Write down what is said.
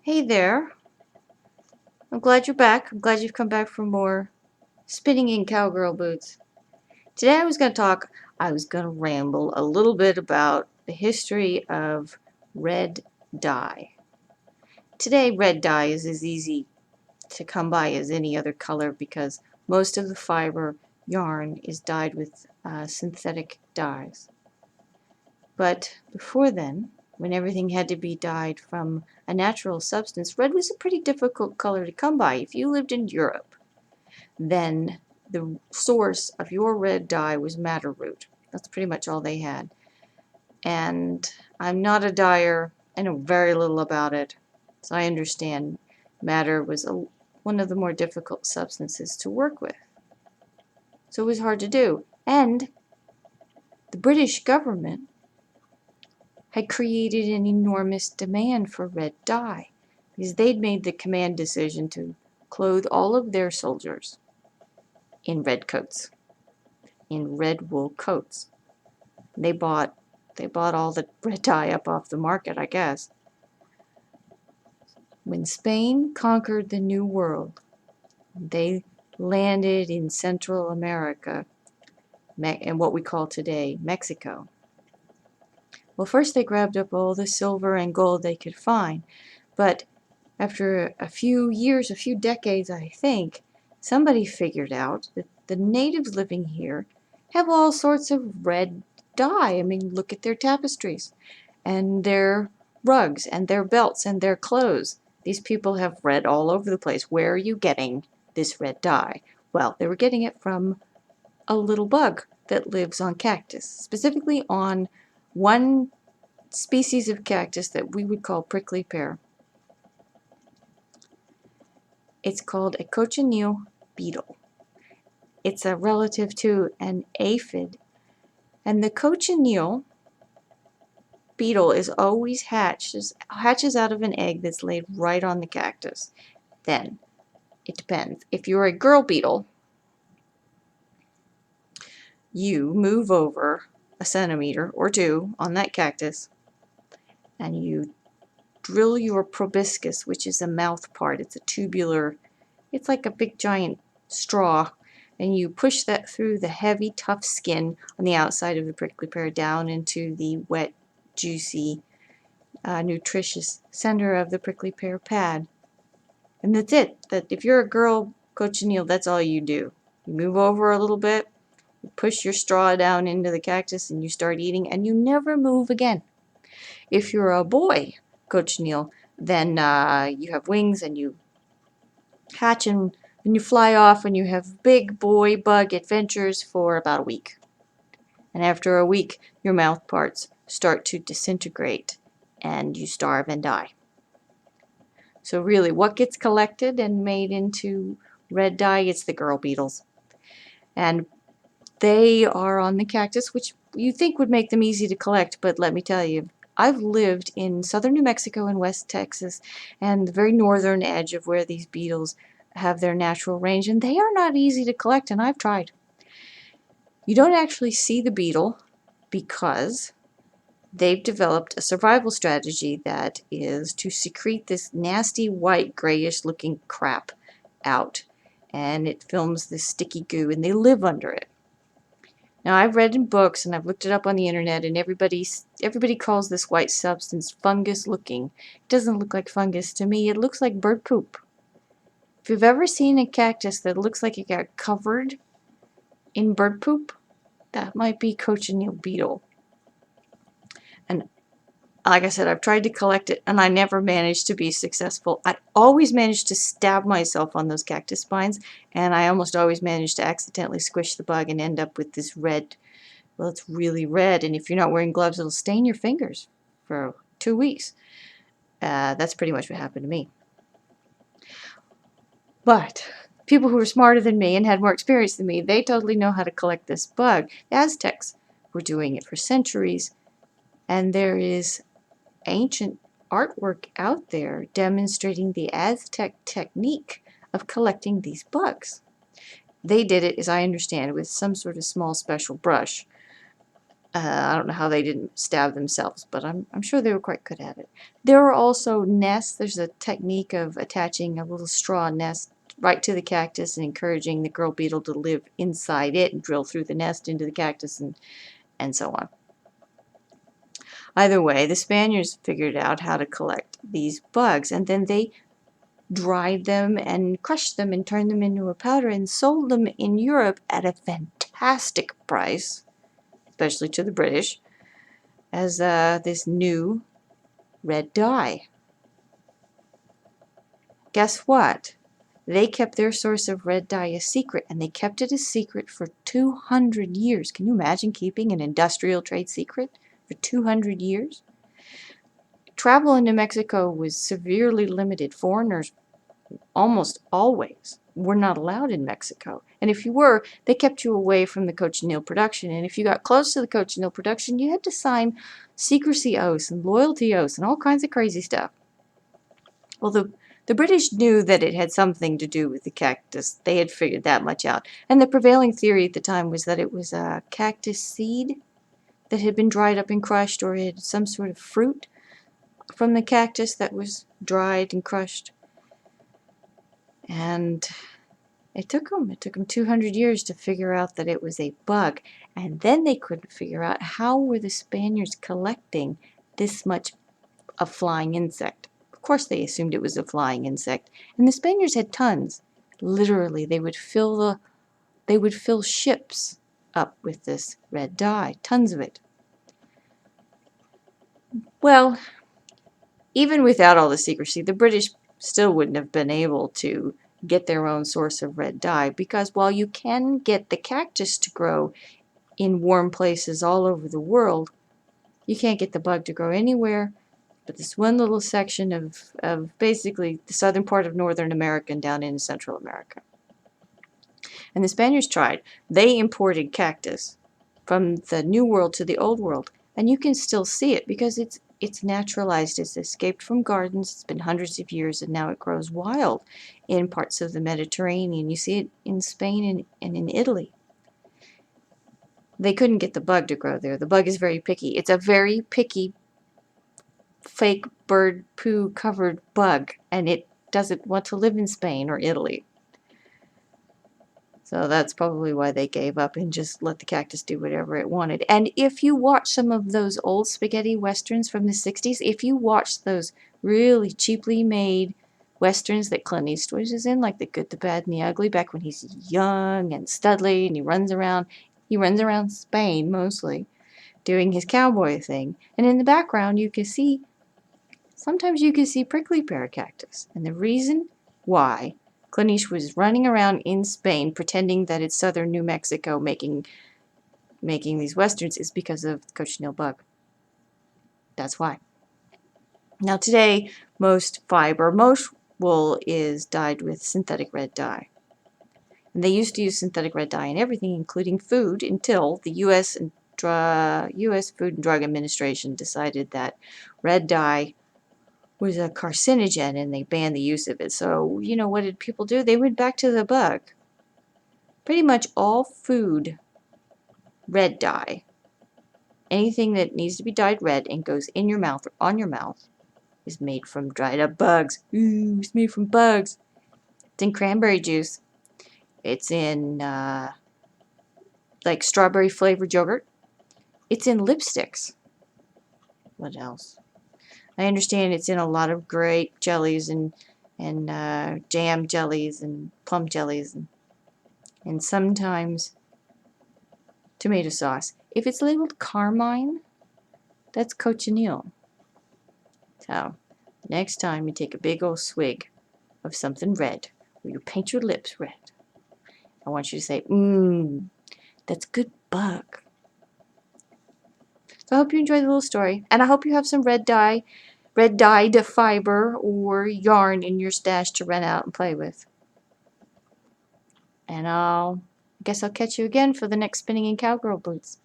Hey there. I'm glad you're back. I'm glad you've come back for more spinning in Cowgirl Boots. Today I was going to ramble a little bit about the history of red dye. Today, red dye is as easy to come by as any other color because most of the fiber yarn is dyed with synthetic dyes. But before then, when everything had to be dyed from a natural substance, red was a pretty difficult color to come by. If you lived in Europe, then the source of your red dye was madder root. That's pretty much all they had. And I'm not a dyer. I know very little about it. So I understand madder was one of the more difficult substances to work with. So it was hard to do. And the British government had created an enormous demand for red dye because they'd made the command decision to clothe all of their soldiers in red coats, in red wool coats. They bought all the red dye up off the market, I guess. When Spain conquered the New World, they landed in Central America and what we call today Mexico. Well, first they grabbed up all the silver and gold they could find, but after a few years, a few decades, I think, somebody figured out that the natives living here have all sorts of red dye. I mean, look at their tapestries and their rugs and their belts and their clothes. These people have red all over the place. Where are you getting this red dye? Well, they were getting it from a little bug that lives on cactus, specifically on one species of cactus that we would call prickly pear. It's called a cochineal beetle. It's a relative to an aphid. And the cochineal beetle is always hatches out of an egg that's laid right on the cactus. Then, it depends. If you're a girl beetle, you move over a centimeter or two on that cactus and you drill your proboscis, which is a mouth part. It's a tubular, it's like a big giant straw, and you push that through the heavy, tough skin on the outside of the prickly pear down into the wet, juicy, nutritious center of the prickly pear pad. And that's it. That if you're a girl cochineal, that's all you do. You move over a little bit, you push your straw down into the cactus, and you start eating, and you never move again. If you're a boy cochineal, then you have wings and you hatch and you fly off and you have big boy bug adventures for about a week. And after a week, your mouth parts start to disintegrate and you starve and die. So really, what gets collected and made into red dye? It's the girl beetles. And they are on the cactus, which you think would make them easy to collect, but let me tell you, I've lived in southern New Mexico and West Texas and the very northern edge of where these beetles have their natural range, and they are not easy to collect, and I've tried. You don't actually see the beetle because they've developed a survival strategy that is to secrete this nasty white grayish looking crap out, and it films this sticky goo, and they live under it. Now, I've read in books and I've looked it up on the internet, and everybody calls this white substance fungus looking. It doesn't look like fungus to me. It looks like bird poop. If you've ever seen a cactus that looks like it got covered in bird poop, that might be cochineal beetle. And like I said, I've tried to collect it and I never managed to be successful. I always managed to stab myself on those cactus spines, and I almost always managed to accidentally squish the bug and end up with this red, well, it's really red, and if you're not wearing gloves, it'll stain your fingers for 2 weeks. That's pretty much what happened to me. But people who were smarter than me and had more experience than me, they totally know how to collect this bug. The Aztecs were doing it for centuries, and there is ancient artwork out there demonstrating the Aztec technique of collecting these bugs. They did it, as I understand, with some sort of small special brush. I don't know how they didn't stab themselves, but I'm sure they were quite good at it. There are also nests. There's a technique of attaching a little straw nest right to the cactus and encouraging the girl beetle to live inside it and drill through the nest into the cactus and so on. Either way, the Spaniards figured out how to collect these bugs, and then they dried them and crushed them and turned them into a powder and sold them in Europe at a fantastic price, especially to the British, as this new red dye. Guess what? They kept their source of red dye a secret, and they kept it a secret for 200 years. Can you imagine keeping an industrial trade secret for 200 years? Travel into Mexico was severely limited. Foreigners almost always were not allowed in Mexico. And if you were, they kept you away from the cochineal production. And if you got close to the cochineal production, you had to sign secrecy oaths and loyalty oaths and all kinds of crazy stuff. Well, the British knew that it had something to do with the cactus. They had figured that much out. And the prevailing theory at the time was that it was a cactus seed that had been dried up and crushed, or it had some sort of fruit from the cactus that was dried and crushed. And it took them 200 years to figure out that it was a bug. And then they couldn't figure out how were the Spaniards collecting this much of flying insect. Of course they assumed it was a flying insect. And the Spaniards had tons. Literally, they would fill ships up with this red dye. Tons of it. Well, even without all the secrecy, the British still wouldn't have been able to get their own source of red dye, because while you can get the cactus to grow in warm places all over the world, you can't get the bug to grow anywhere but this one little section of basically the southern part of Northern America and down into Central America. And the Spaniards tried. They imported cactus from the New World to the Old World, and you can still see it because it's naturalized. It's escaped from gardens. It's been hundreds of years, and now it grows wild in parts of the Mediterranean. You see it in Spain and in Italy. They couldn't get the bug to grow there. The bug is very picky. It's a very picky, fake bird poo covered bug, and it doesn't want to live in Spain or Italy. So that's probably why they gave up and just let the cactus do whatever it wanted. And if you watch some of those old spaghetti westerns from the 60s, if you watch those really cheaply made westerns that Clint Eastwood is in, like The Good, the Bad, and the Ugly, back when he's young and studly and he runs around Spain mostly, doing his cowboy thing. And in the background sometimes you can see prickly pear cactus. And the reason why Clint Eastwood was running around in Spain pretending that it's southern New Mexico making these westerns is because of the cochineal bug. That's why. Now today, most wool is dyed with synthetic red dye. And they used to use synthetic red dye in everything, including food, until the U.S. Food and Drug Administration decided that red dye was a carcinogen and they banned the use of it. So, what did people do? They went back to the bug. Pretty much all food red dye, anything that needs to be dyed red and goes in your mouth or on your mouth, is made from dried up bugs. Ooh, it's made from bugs. It's in cranberry juice. It's in like strawberry flavored yogurt. It's in lipsticks. What else? I understand it's in a lot of grape jellies and jam jellies and plum jellies and sometimes tomato sauce. If it's labeled carmine, that's cochineal. So next time you take a big old swig of something red, or you paint your lips red, I want you to say, that's good bug. So I hope you enjoyed the little story, and I hope you have some red dyed fiber or yarn in your stash to rent out and play with. And I guess I'll catch you again for the next Spinning in Cowgirl Boots.